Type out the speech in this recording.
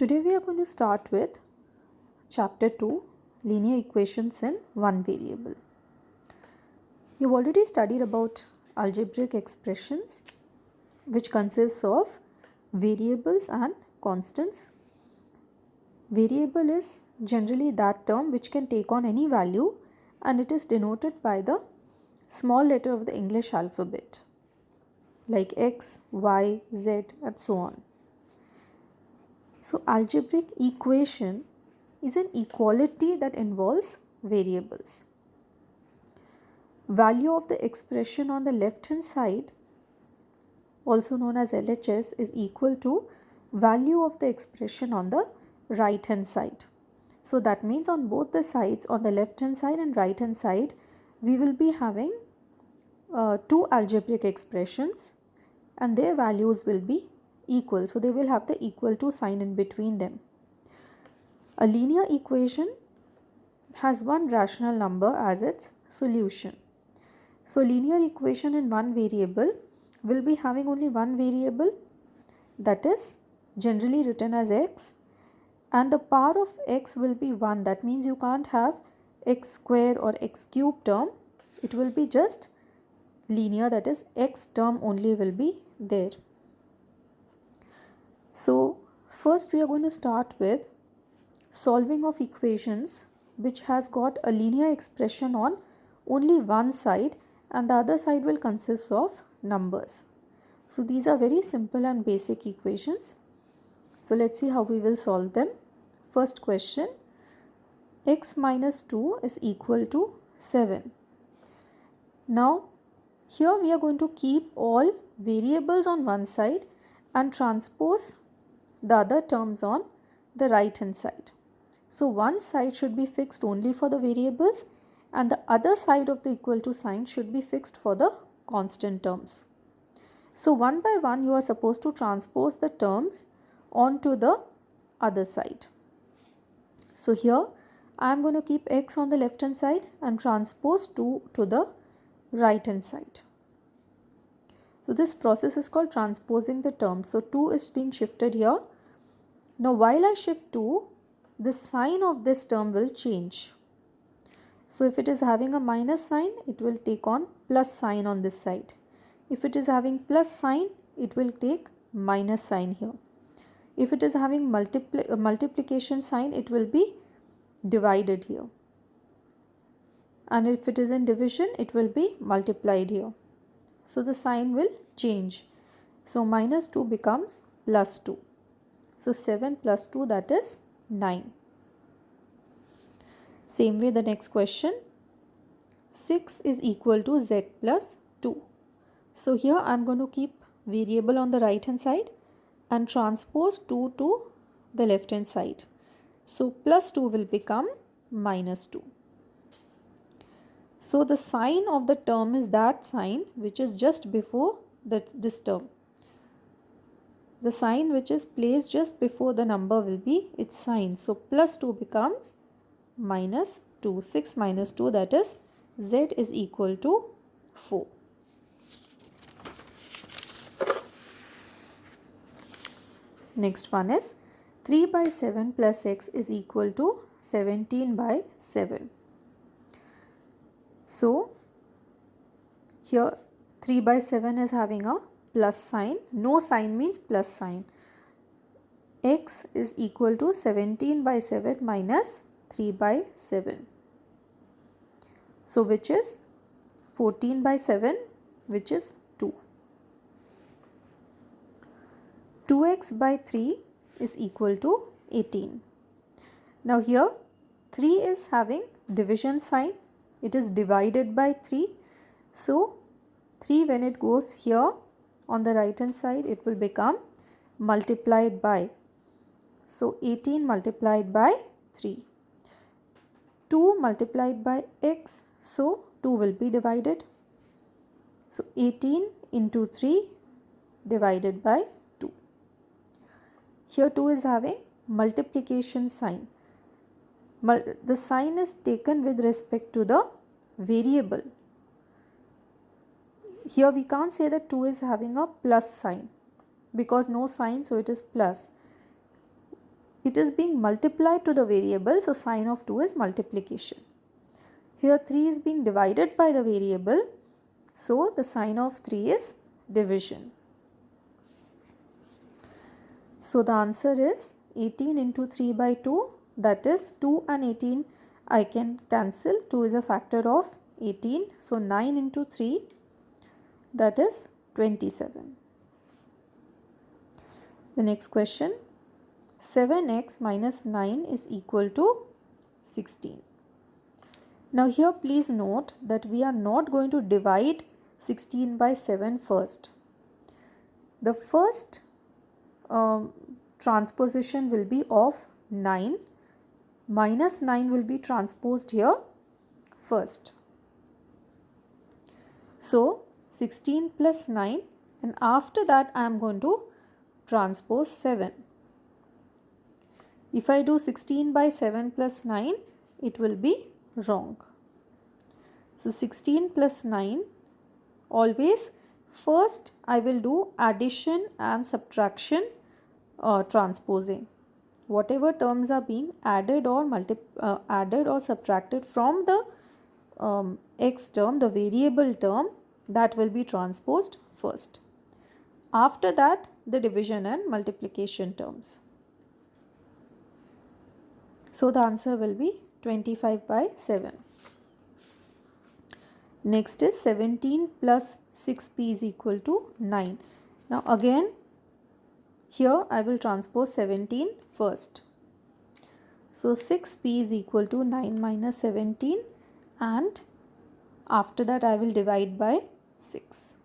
Today we are going to start with chapter 2, linear equations in one variable. You've already studied about algebraic expressions, which consists of variables and constants. Variable is generally that term which can take on any value, and it is denoted by the small letter of the English alphabet like x, y, z and so on. So algebraic equation is an equality that involves variables. Value of the expression on the left hand side, also known as LHS, is equal to value of the expression on the right hand side. So that means on both the sides, on the left hand side and right hand side, we will be having two algebraic expressions and their values will be equal. So they will have the equal to sign in between them. A linear equation has one rational number as its solution. So linear equation in one variable will be having only one variable, that is generally written as x, and the power of x will be 1. That means you can't have x square or x cube term. It will be just linear, that is x term only will be there. So first we are going to start with solving of equations which has got a linear expression on only one side and the other side will consist of numbers. So these are very simple and basic equations. So let's see how we will solve them. First question, x minus 2 is equal to 7. Now here we are going to keep all variables on one side and transpose the other terms on the right hand side. So one side should be fixed only for the variables and the other side of the equal to sign should be fixed for the constant terms. So one by one you are supposed to transpose the terms onto the other side. So here I am going to keep x on the left hand side and transpose 2 to the right hand side. So this process is called transposing the terms. So 2 is being shifted here. Now while I shift 2, the sign of this term will change. So if it is having a minus sign, it will take on plus sign on this side. If it is having plus sign, it will take minus sign here. If it is having multiplication sign, it will be divided here. And if it is in division, it will be multiplied here. So the sign will change. So minus 2 becomes plus 2. So 7 plus 2, that is 9. Same way the next question, 6 is equal to z plus 2. So here I am going to keep variable on the right hand side and transpose 2 to the left hand side. So plus 2 will become minus 2. So the sign of the term is that sign which is just before this term. The sign which is placed just before the number will be its sign. So plus 2 becomes minus 2. 6 minus 2, that is z is equal to 4. Next one is 3 by 7 plus x is equal to 17 by 7. So here 3 by 7 is having a plus sign. No sign means plus sign. X is equal to 17 by 7 minus 3 by 7. So which is 14 by 7, which is 2. 2x by 3 is equal to 18. Now here 3 is having division sign. It is divided by 3. So 3 when it goes here on the right hand side, it will become multiplied by. So 18 multiplied by 3. 2 multiplied by x, so 2 will be divided. So 18 into 3 divided by 2. Here 2 is having multiplication sign. The sign is taken with respect to the variable. Here we can't say that 2 is having a plus sign because no sign, so it is plus. it is being multiplied to the variable, so sign of 2 is multiplication. Here 3 is being divided by the variable, so the sign of 3 is division. So the answer is 18 into 3 by 2, that is 2 and 18 I can cancel, 2 is a factor of 18, so 9 into 3, that is 27. The next question, 7x minus 9 is equal to 16. Now here please note that we are not going to divide 16 by 7 first. The first transposition will be of 9, minus 9 will be transposed here first. So 16 plus 9, and after that I am going to transpose 7. If I do 16 by 7 plus 9, it will be wrong. So 16 plus 9, always first I will do addition and subtraction transposing. Whatever terms are being added or subtracted from the x term, the variable term, that will be transposed first. After that, the division and multiplication terms. So the answer will be 25 by 7. Next is 17 plus 6p is equal to 9. Now again, here I will transpose 17 first. So 6p is equal to 9 minus 17, and after that I will divide by 6.